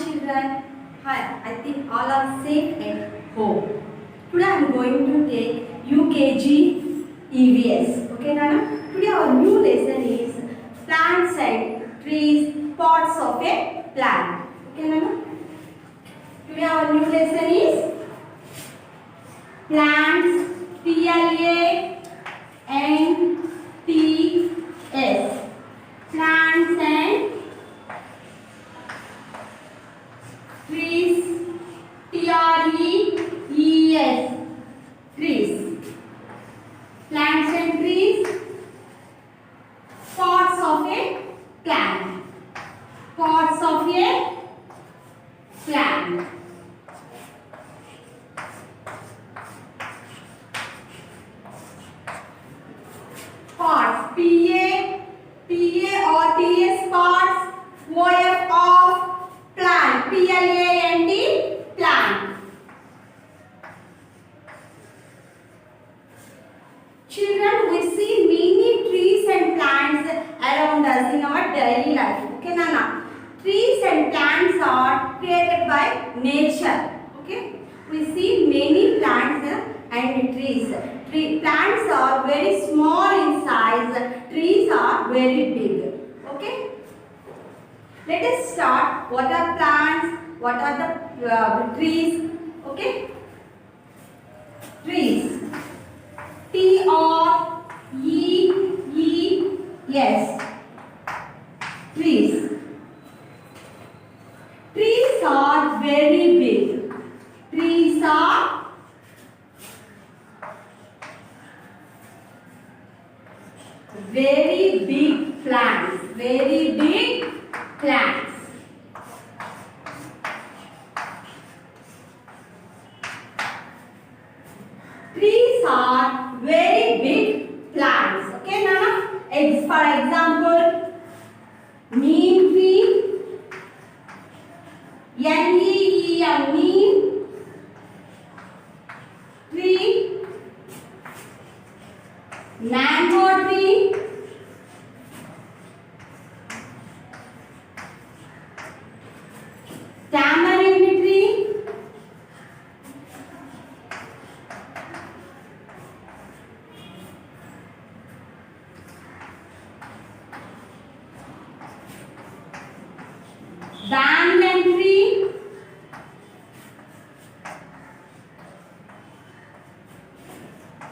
children. Hi, I think all are safe at home. Today I am going to take UKG EVS. Okay, Nana? Today our new lesson is plants and trees, parts of a plant. Okay, Nana? Today our new lesson is plants, PLANTS. Plants and trees, TREES. Trees. Plants and trees, parts of a plant. Parts of a plant. Parts, PARTS, parts, OF of plant, PLANT, plant. Children, we see many trees and plants around us in our daily life. Okay, Nana? Trees and plants are created by nature. Okay? We see many plants and trees. Plants are very small in size. Trees are very big. Okay? Let us start. What are plants? What are the trees? Okay? Trees. TREES. Trees. Trees are very big. Trees are very big plants. Very big plants. Trees are very big plants. Okay, Nana? For example, neem tree, NEEM, neem tree, mango tree, tamarind tree, banyan tree,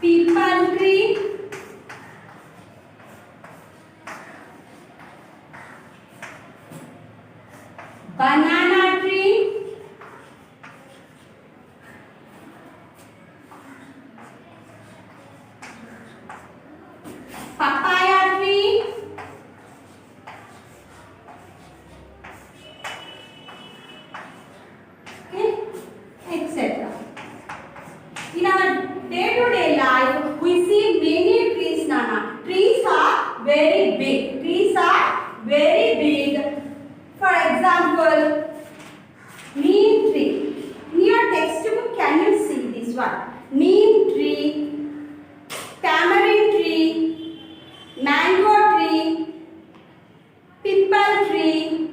peepal tree, banana tree, papaya tree, okay, etc. In our day-to-day life, we see many trees, Nana. Trees are very big. Trees are very big. For example, neem tree. In your textbook, can you see this one? Neem tree, tamarind tree, mango tree, peepal tree,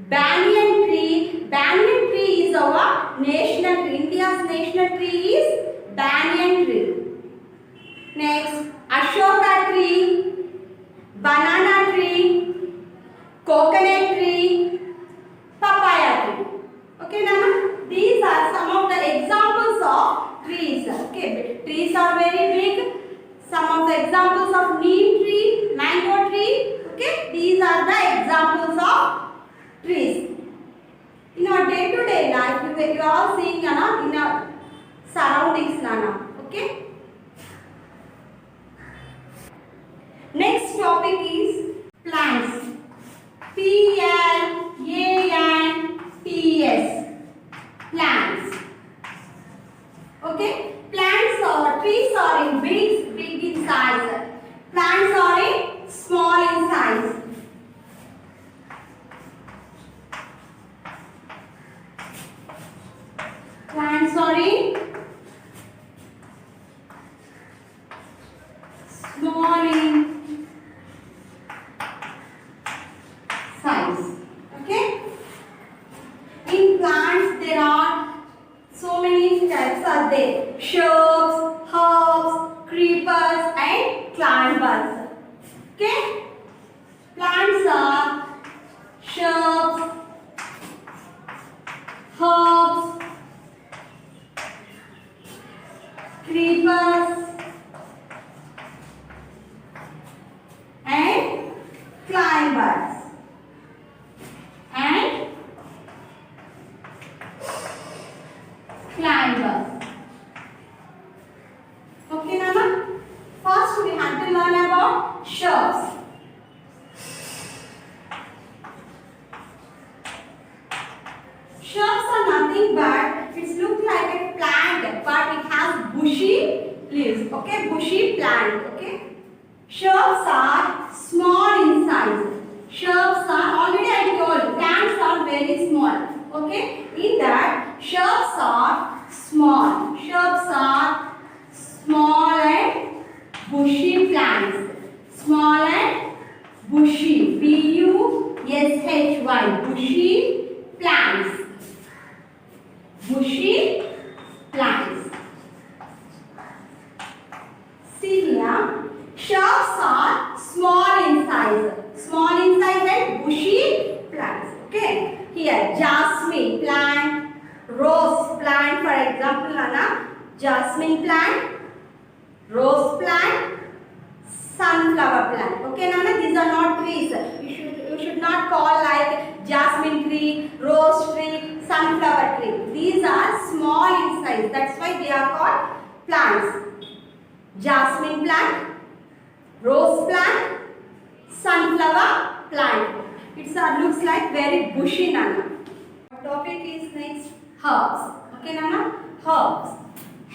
banyan tree. Banyan tree is our national tree. India's national tree is banyan tree. Next, Ashoka tree, banana tree, coconut tree, papaya tree. Okay, Nana? These are some of the examples of trees. Okay, trees are very big. Some of the examples of neem tree, mango tree. Okay, these are the examples of trees. In our day-to-day life, you are seeing, Nana, in our surroundings, Nana. Okay. Next topic is plants. PLANTS. Plants. Okay. Plants or trees are in big in size. Plants are in small in size. Plants are in small in size. Okay. there. Shrubs, herbs, creepers and climbers. Okay? Plants are shrubs, herbs, creepers and climbers. And climbers. Okay, Nana? First we have to learn about shrubs. Shrubs are nothing but it looks like a plant, but it has bushy leaves. Okay, bushy plant. Okay. Shrubs are small in size. Shrubs are, already I told, plants are very small. Okay, in that shrubs are small. Shrubs are small and bushy plants. Small and bushy. B-U-S-H-Y. Bushy plants. Bushy plants. See here, shrubs are small in size. Small in size and bushy plants. Okay. Here, jasmine plant, rose plant, for example, Nana, jasmine plant, rose plant, sunflower plant. Okay, Nana, these are not trees. You should not call like jasmine tree, rose tree, sunflower tree. These are small in size. That's why they are called plants. Jasmine plant, rose plant, sunflower plant. It looks like very bushy, Nana. Our topic is next herbs. Okay, Nana? Herbs.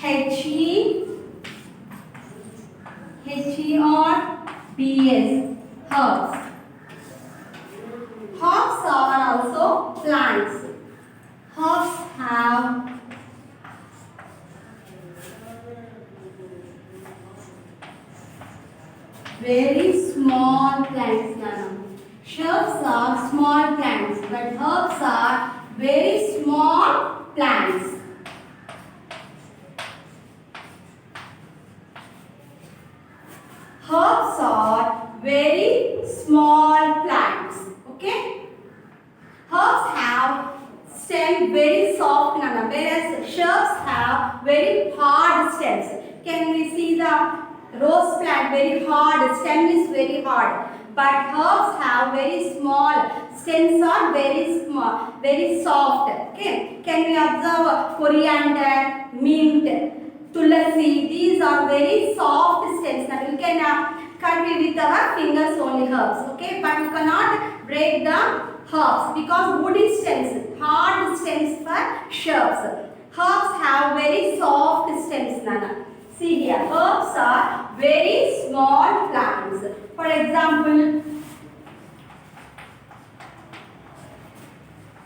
H-E-R-B-S. Herbs. Herbs are also plants. Herbs have very small plants, Nana. Shrubs are small plants, but herbs are very small plants. Herbs are very small plants. Okay? Herbs have stem very soft, Nana, whereas shrubs have very hard stems. Can we see the rose plant? Very hard, stem is very hard. But herbs have very small, stems are very small, very soft. Okay? Can we observe coriander, mint, tulasi? These are very soft stems. Now we can cut it with our fingers only herbs. Okay? But you cannot break the herbs because woody stems, hard stems for shrubs. Herbs have very soft stems, Nana. See here, herbs are very small plants. For example,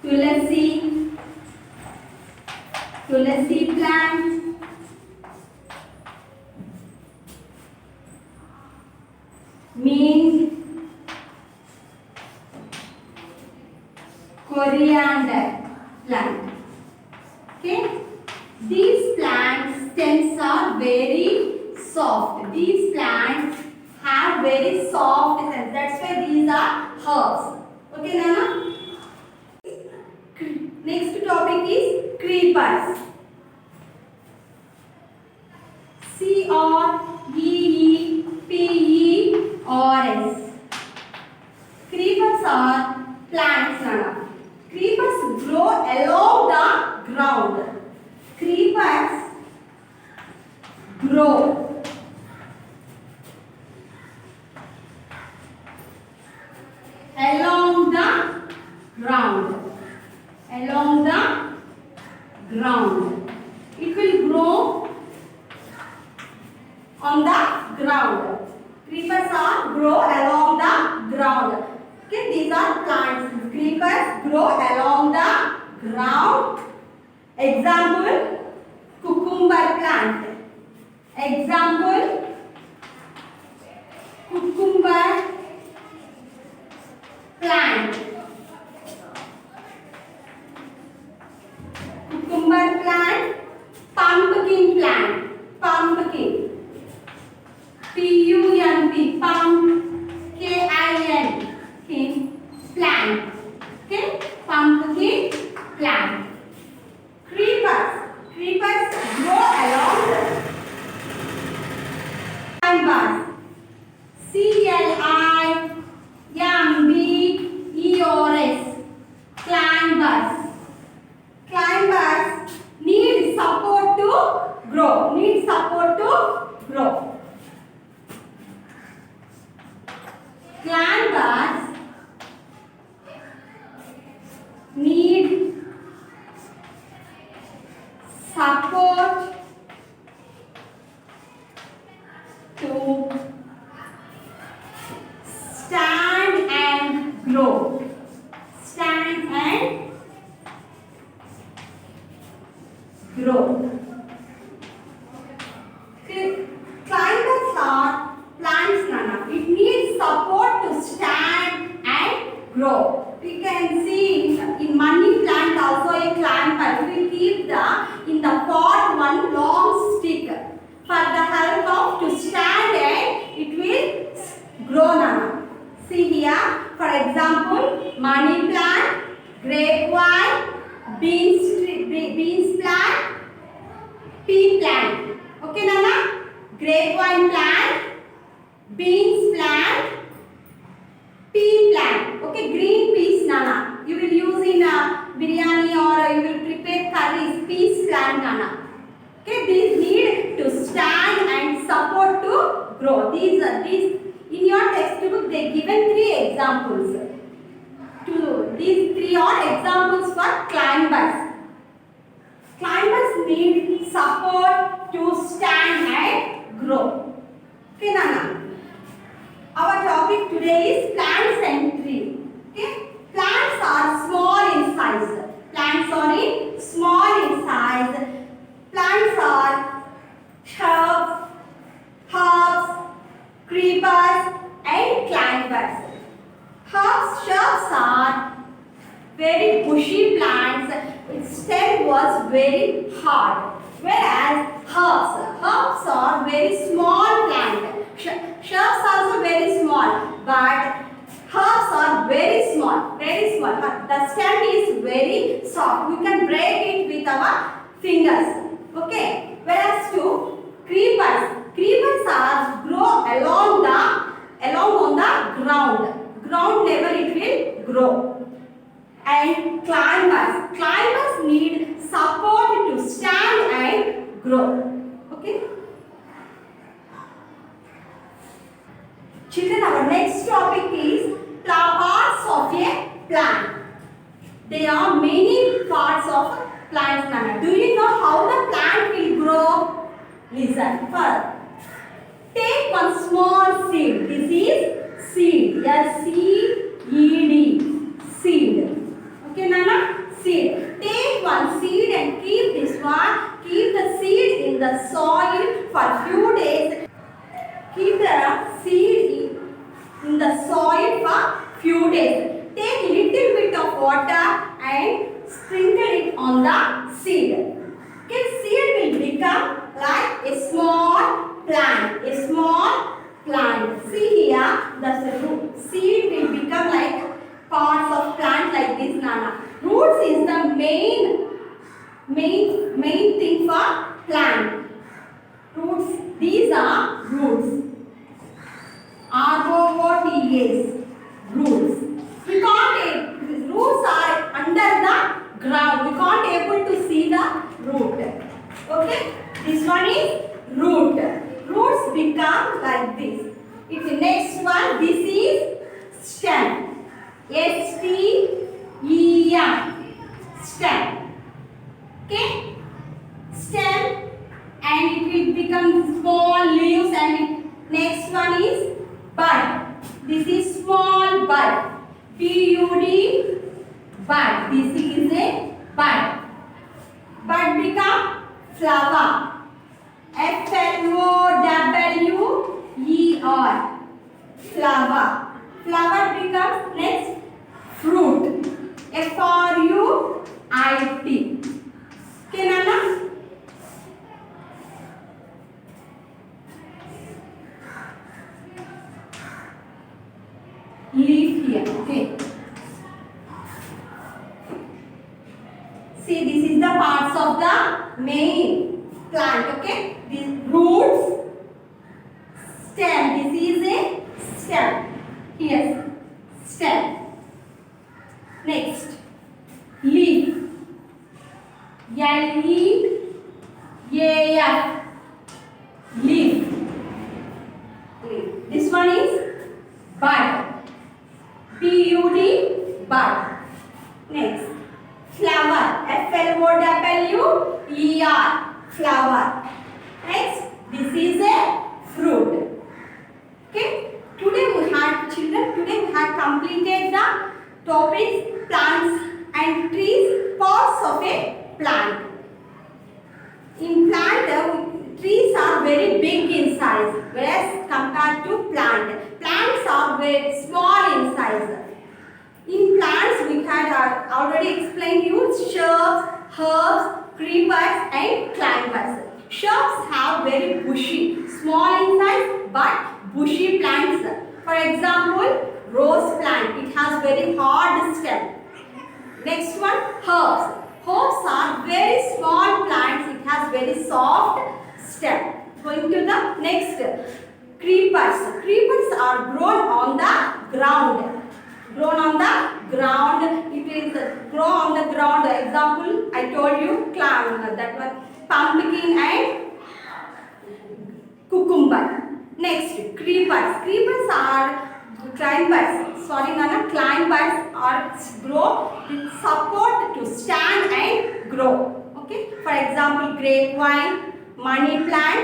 tulasi plant, mint, coriander plant. Okay, these plants stems are very soft. These plants have very soft stems. That's why these are herbs. Okay, Nana? Next topic is creepers. C-R-E-E-P-E-R-S. Creepers are plants, Nana. Creepers grow along the ground. Creepers grow along the ground. Along the ground. It will grow on the ground. Creepers are grow along the ground. Okay, these are plants. Creepers grow along the ground. Example, cucumber plant. Example, cucumber plant. Cucumber plant, pumpkin Pumpkin plant. Pumpkin. P-U-M-P. Pump. K-I-N. Plant. Okay. Pumpkin plant. Creepers. Creepers grow along climbers. C-L-I-M-B-E-R-S. Climbers. Climbers need support to grow. Need support to grow. Climbers need support to stand and grow. Stand and grow. Climbers are plants, Nana. It needs support to stand and grow. We can see in money plant also a climber. We will keep in the pot one long stick for the help of to stand and it will grow, Nana. See here, for example, money plant, grapevine, beans plant, pea plant. Okay, Nana? Grapevine plant, beans plant, pea plant. Okay, green peas, Nana. You will use in biryani or you will prepare curries. Peas plant, Nana. Okay, these need to stand and support to grow. These in your textbook they given 3 examples. These 3 are examples for climbers. Climbers need support to stand and grow. Okay, Nana. Our topic today is plants and trees. Okay, plants are small in size. Plants are small in size. Plants are herbs, creepers, and climbers. Shrubs are very bushy plants. Its stem was very hard. Whereas herbs are very small plants. Shrubs are also very small, but herbs are very small. But the stem is very soft. We can break it with our fingers. Okay. Whereas creepers are grow along on the ground. Ground level it will grow. And climbers need support to stand and grow. Okay. Children, our next topic is parts of a plant. There are many parts of plants, Nana. Do you know how the plant will grow? Listen first. Take one small seed. This is seed. S-C-E-D. Seed. Okay, Nana? Seed. Take one seed and keep this one. Keep the seed in the soil for few days. Keep the seed in the soil for few days. Take little bit of water and sprinkle it on the seed. Okay, seed will become like a small plant. See here, the root. Seed will become like parts of plant like this, Nana. Roots is the main thing for plant. Roots. These are roots. R-O-O-T-S. Roots. Roots are under the ground. We can't able to see the root. Okay. This one is root. Roots become like this. It's the next one. This is stem. S-T-E-M. Stem. Okay. Stem. And it will become small leaves. And next one is bud. This is small bud. B-U-D. Bud. This is a bud. Bud become flower. F-L-O-W-E-R. Flower. Flower becomes next fruit. F-R-U-I-T. Okay, Nana? See, this is the parts of the main plant. Okay, these roots, stem. This is a stem. Here, stem. Next, leaf. L-E-A-F. Leaf. This one is bud. B-U-D. Bud. Next, flower. F-L-O-W-E-R. Flower. Next, this is a fruit. Okay. Today we had children. Today we had completed the topics plants and trees, parts of a plant. In plant, trees are very big in size, whereas compared to plants are very small in size. In plants, we had already explained you shrubs, herbs, creepers and climbers. Shrubs have very bushy, small in size but bushy plants. For example, rose plant, it has very hard stem. Next one, herbs. Herbs are very small plants, it has very soft stem. Going to the next, creepers. Creepers are grown on the ground. Grown on the ground. It is grow on the ground. Example, I told you, that was pumpkin and cucumber. Next, creepers. Creepers are climbers. Sorry, Nana. Climbers are grow with support to stand and grow. Okay. For example, grapevine, money plant,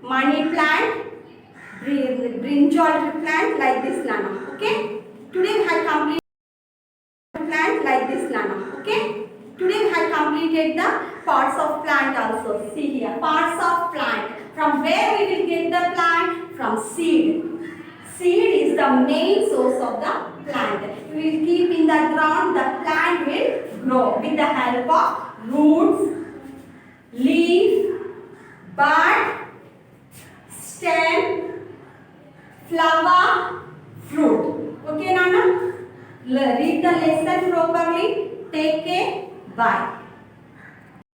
money plant, brinjal plant like this, Nana. Okay. Today we have completed plant like this, Nana. Okay. Today we have completed the parts of plant also. See here, parts of plant. From where we will get the plant? From seed. Seed is the main source of the plant. We will keep in the ground, the plant will grow with the help of roots, leaf, bud, stem, flower, fruit. Okay, Nana? Read the lesson properly. Take care. Bye.